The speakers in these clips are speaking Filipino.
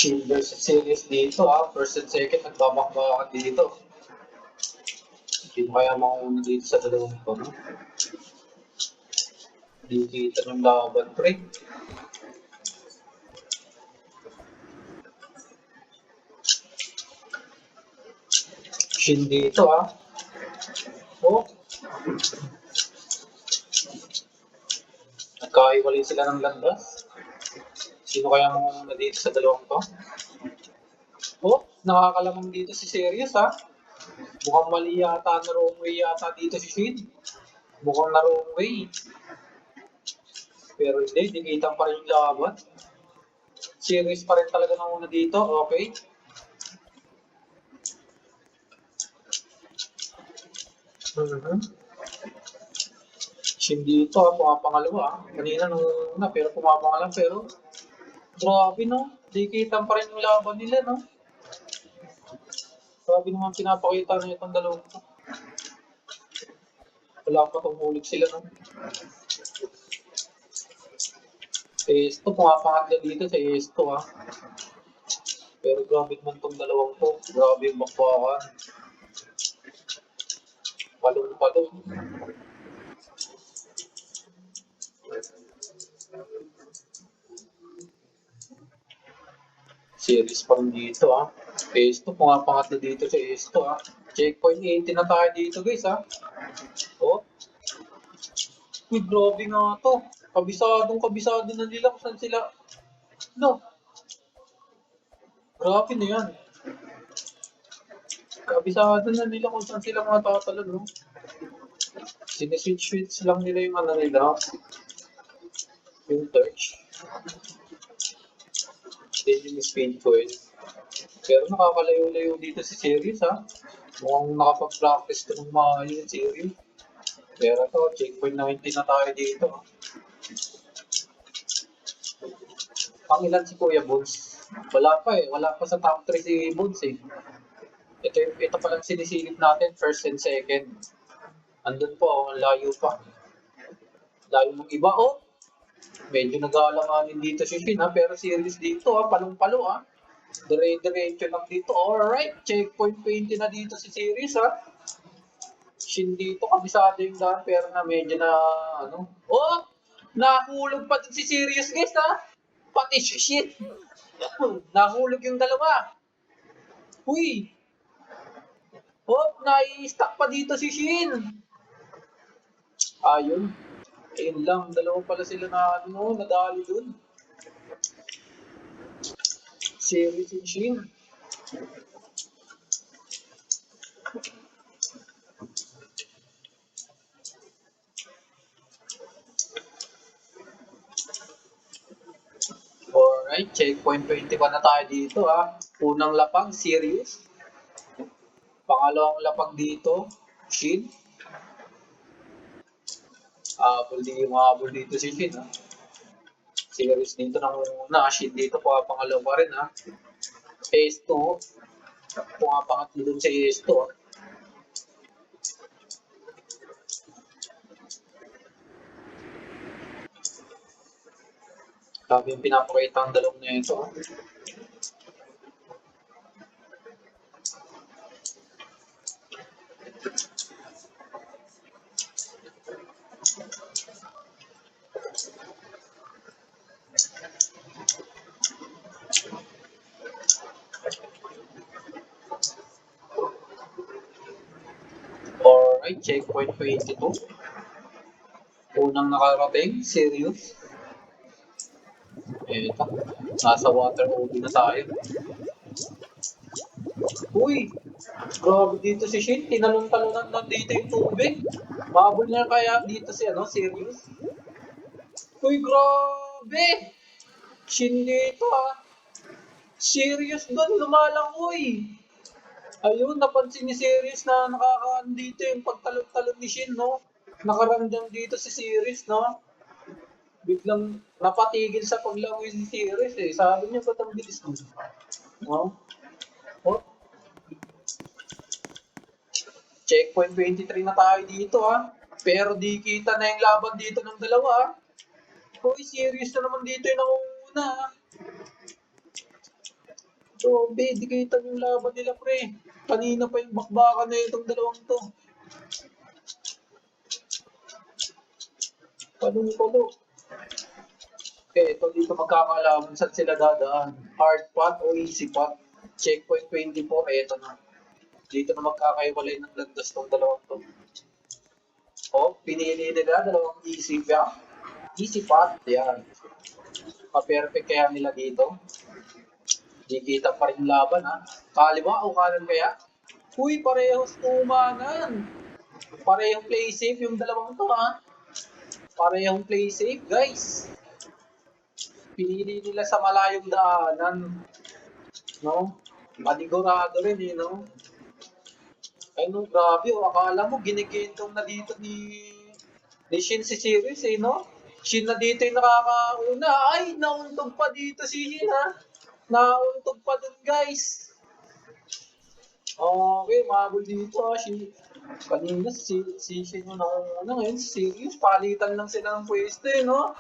Shield versus Series dito first and second nagbabakbakan dito. Sino kaya mauna dito sa dalawang to, no? Di kita ng laban, pre. Shield dito Oh. Nagkaiwalay sila ng landas. Sino kaya mauna dito sa dalawang to? Nakakalamang dito si Serious Mukhang mali yata na wrong way yata dito si Shin. Mukhang na wrong way. Pero hindi, dikitan pa rin yung laban. Serious pa rin talaga na una dito, okay. Shin dito pumapangalawa Kanina nung una, pero pumapangalan, pero grabe no, dikitan pa rin yung laban nila no. Grabe naman pinapakita na itong dalawang to. Wala pa tumulig sila no. Esto, pumapangatla dito sa Esto Pero grabe naman tong dalawang to. Grabe yung bakbakan. Palong-palong. Series pa rin dito Esto, pumapangatla dito sa Esto Checkpoint 80 na tayo dito guys Uy, grabe nga to. Kabisado na nila kung saan sila. No. Grabe na yan. Kabisado na nila kung saan sila mga tatalo, no? Siniswitch lang nila yung ano nila. Yung touch. Then yung speed coil. Pero nakakalayo-layo dito si Sirius, Mukhang nakapag-practice ko ng maayos yung Sirius. Pero to, checkpoint 90 na tayo dito. Ang ilan si Kuya Bones? Wala pa sa top 3 si Bones Ito pa lang sinisilip natin, first and second. Andun po, layo pa. Layo ng iba, Medyo nag-aalanganin dito si Shin, pero serious dito, palong-palo, Dire-diretso lang dito. Alright, checkpoint 20 na dito si Series, Shin dito, kabisado yung daan, pero na medyo na, nahulog pa din si Series, guys, Pati si Shin. Nahulog yung dalawa. Uy! Nai-stuck pa dito si Shin. Ayun lang, dalawa pala sila na nadali dun. Series and Shin. Alright, checkpoint 21 na tayo dito Unang lapag, Sirius. Pangalawang lapag dito, Shin. Habol dito si Shin Sirius dito nang una, Shin dito pangalawa rin Esto, pumapangatlo dun sa Esto Sabi yung pinapakita ang dalawang na ito Alright, checkpoint 22. Unang nakarating, Sirius. Eto, nasa water OB na tayo. Uy! Grabe dito si Shin, tinalong-talunan na dito yung tubig. Mabul niya kaya dito si Sirius. Uy, grabe! Shin dito Sirius doon, lumalangoy. Ayun, napansin ni Sirius na nakakaan dito yung pagtalon-talon ni Shin, Nakaramdam dito si Sirius, Biglang napatigil sa paglangoy si Sirius, Sabi niya, ba't ang bilis mo? Checkpoint 23 na tayo dito, Pero di kita na yung laban dito ng dalawa, Uy, Sirius na naman dito yung nangunguna, So, di kita yung laban nila, pre. Kanina pa yung bakbakan na itong dalawang to. Palong-palo. Ito dito magkakalaman saan sila dadaan. Hard path o easy path. Checkpoint 24, eto na. Dito na magkakaiwalay ng landas tong dalawang to. Oh, pinili nila dalawang easy path. Easy path, yan. Pa-perfect kaya nila dito. Di kita pa rin laban, ha. Kaliwa o kanan kaya? Uy, parehos tumanan. Parehong play safe yung dalawang to, ha. Parehong play safe, guys. Pinili nila sa malayong daanan. No? Panigurado rin, eh, no? Ay, no, grabe. Oh, akala mo, ginigintong na dito ni Shin si Sirius, eh, no? Shin na dito yung nakakauna. Ay, nauntog pa dito si Shin, ha? Nauntog pa dun, guys. Okay, mabul dito, ha? Kanina, si Shin yung nauna. Ngayon, si Sirius, palitan lang sila ng pwesto, eh, no?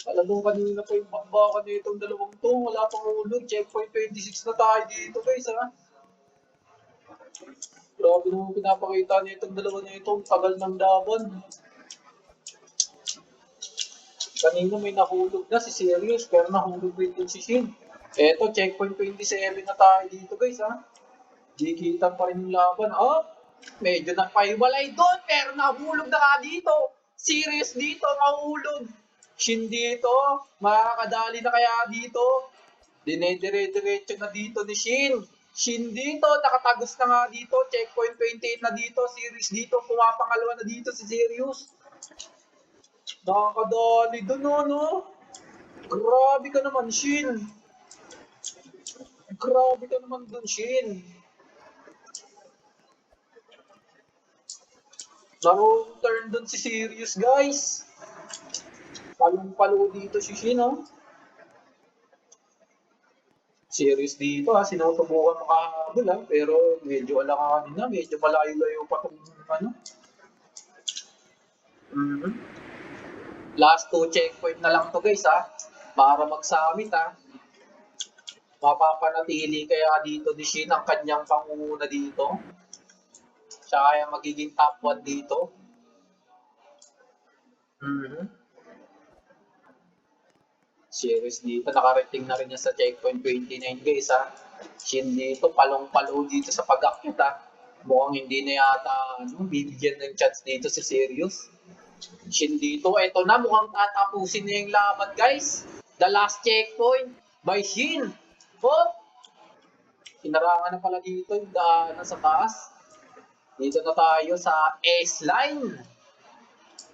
Talagang kanina pa yung bakbakan nitong dalawang to. Wala pang ulog. Checkpoint 26 na tayo dito, guys, ha? Grabe naman pinapakita nitong dalawa na ito. Ang tagal ng laban. Kanina may nahulog na si Sirius, pero nahulog rin din si Shin. Eto, checkpoint 27 na tayo dito, guys, ha? Di kita pa rin yung laban. Oh, medyo napaiwalay doon, pero nahulog na nga dito. Sirius dito, nahulog. Shin dito, makakadali na kaya dito. Dinedire-diretso na dito ni Shin. Shin dito, nakatagos na nga dito. Checkpoint 28 na dito. Sirius dito, pumapangalawa na dito si Sirius. Nakakadali doon, no? Grabe ka naman, Shin. Grabe ka naman doon, Shin. Narong turn doon si Sirius, guys. Palong-palo dito si Shin, oh. Sirius dito, ha. Sinutubukan makahabol, ha. Pero medyo alakanin na. Medyo malayo-layo pa itong, ano. Last 2 checkpoint na lang to, guys, ha. Para mag-summit, ha. Mapapanatili kaya dito ni Shin ang kanyang pangunguna dito. Siya kaya magiging top 1 dito. Series dito, nakarating na rin niya sa checkpoint 29, guys, ha. Shin dito, palong-palo dito sa pag-akyat, ha. Mukhang hindi na yata bibigyan ng chance dito si Sirius. Shin dito, eto na, mukhang tatapusin na yung laban, guys. The last checkpoint by Shin. Oh, hinarangan na pala dito yung daanan sa taas. Dito na tayo sa S-Line.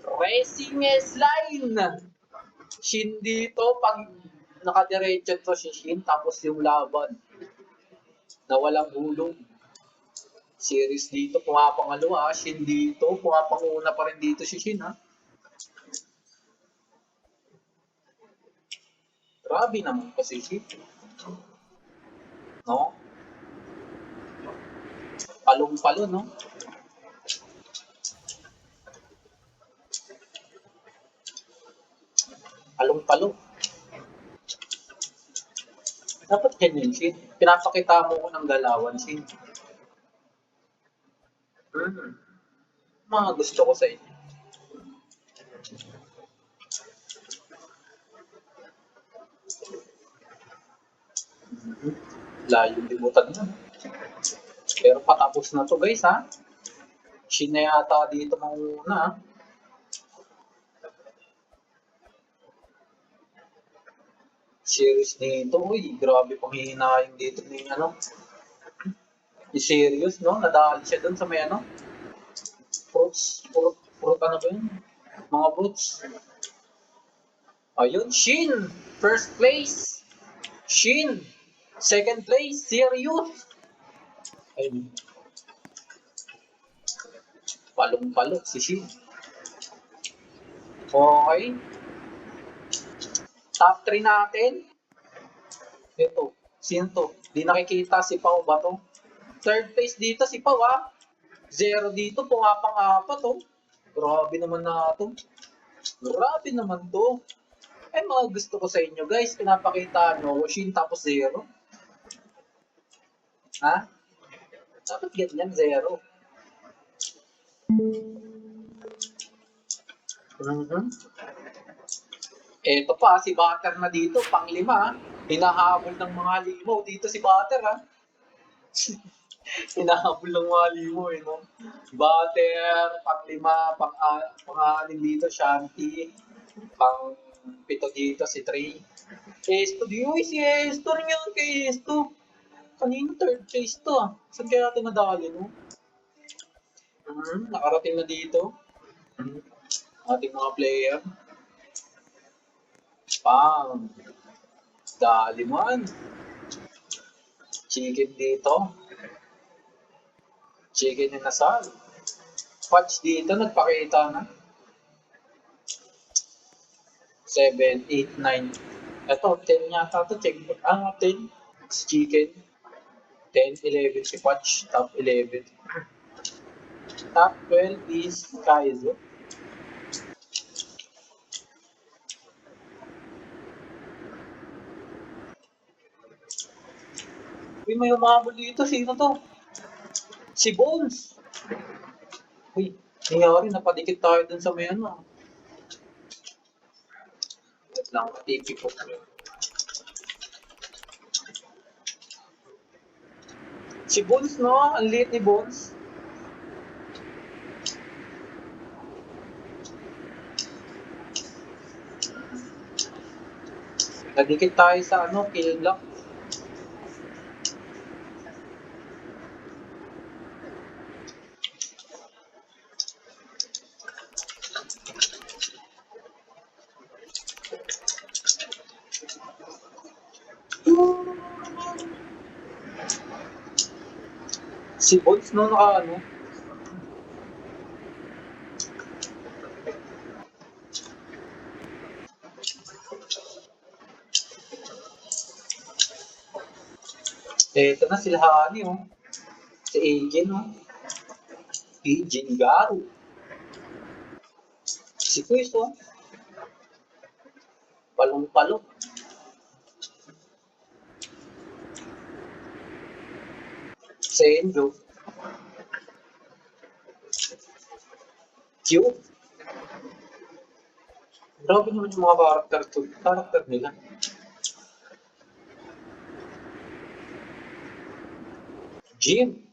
Racing S-Line. Shin dito, pag nakadiretso to si Shin, tapos yung laban na walang hulog. Series dito, pumapangalawa. Shin dito, pumapanguna pa rin dito si Shin, ha. Grabe naman kasi Shin. No? Palong-palo, no? Palong-palo. Dapat ganyan, Shin. Pinapakita mo ko ng galawan, Shin. Mga gusto ko sa inyo. Layong limutan na. Pero patapos na to, guys, ha. Shin na yata dito manguna, ha. Series dito, uy, grabe pang hihinayang dito ng ano. Serious, no? Nadali siya dun sa may ano. Fruit ano ba yun? Mga fruits. Ayun, Shin! First place! Shin! Second place, Sirius! Ayun. Palong-palok si Shin. Okay. Top 3 natin. Ito, sino to? Di nakikita, si Pao ba to? Third place dito si Pao, ha? 0 dito, pumapang-apat, oh. Grabe naman na to. Grabe naman to. Eh, mga gusto ko sa inyo, guys. Pinapakita nyo, Shin tapos 0. Ha? Dapat ganyan, zero. Mhm. Eto pa, si Butter na dito, pang-5. Hinahabol ng mga limaw dito si Butter, ha? Hinahabol ng mga limaw, eh, no? Butter, pang-5, pang-6 dito, Shanti. Pang-7 dito, si Trey. Esto, di uy, si Esto rin yan kay Esto. Kanina third place to, ah. Saan kaya natin nadali, no? Nakarating na dito. Mhm. Ating mga player. Pang. Dali man. Chicken dito. Chicken inasal. Patch dito, nagpakita na. 7, 8, 9. Ito, 10 yata ito. Check. 10. Si Chicken. 10, 11 si Patch. Top 11. Top 12 is Kaizo. Uy, may umabol dito. Sino to? Si Bones. Uy, nangyari. Napadikit tayo dun sa may ano. Wait lang, TV ko. Si Bones, no? Ang liit ni Bones. Nadikit tayo sa ano, kill block. Si Bones, no? Naka ano. Ito na sila Hani, oh. Si Agent, oh. Agent Garo. Si Quiz, oh. Palong-palong. Si Enjo. Q. Grabe naman yung mga karakter nila. Jim.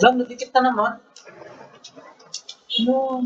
Alam, nadikit na naman. No.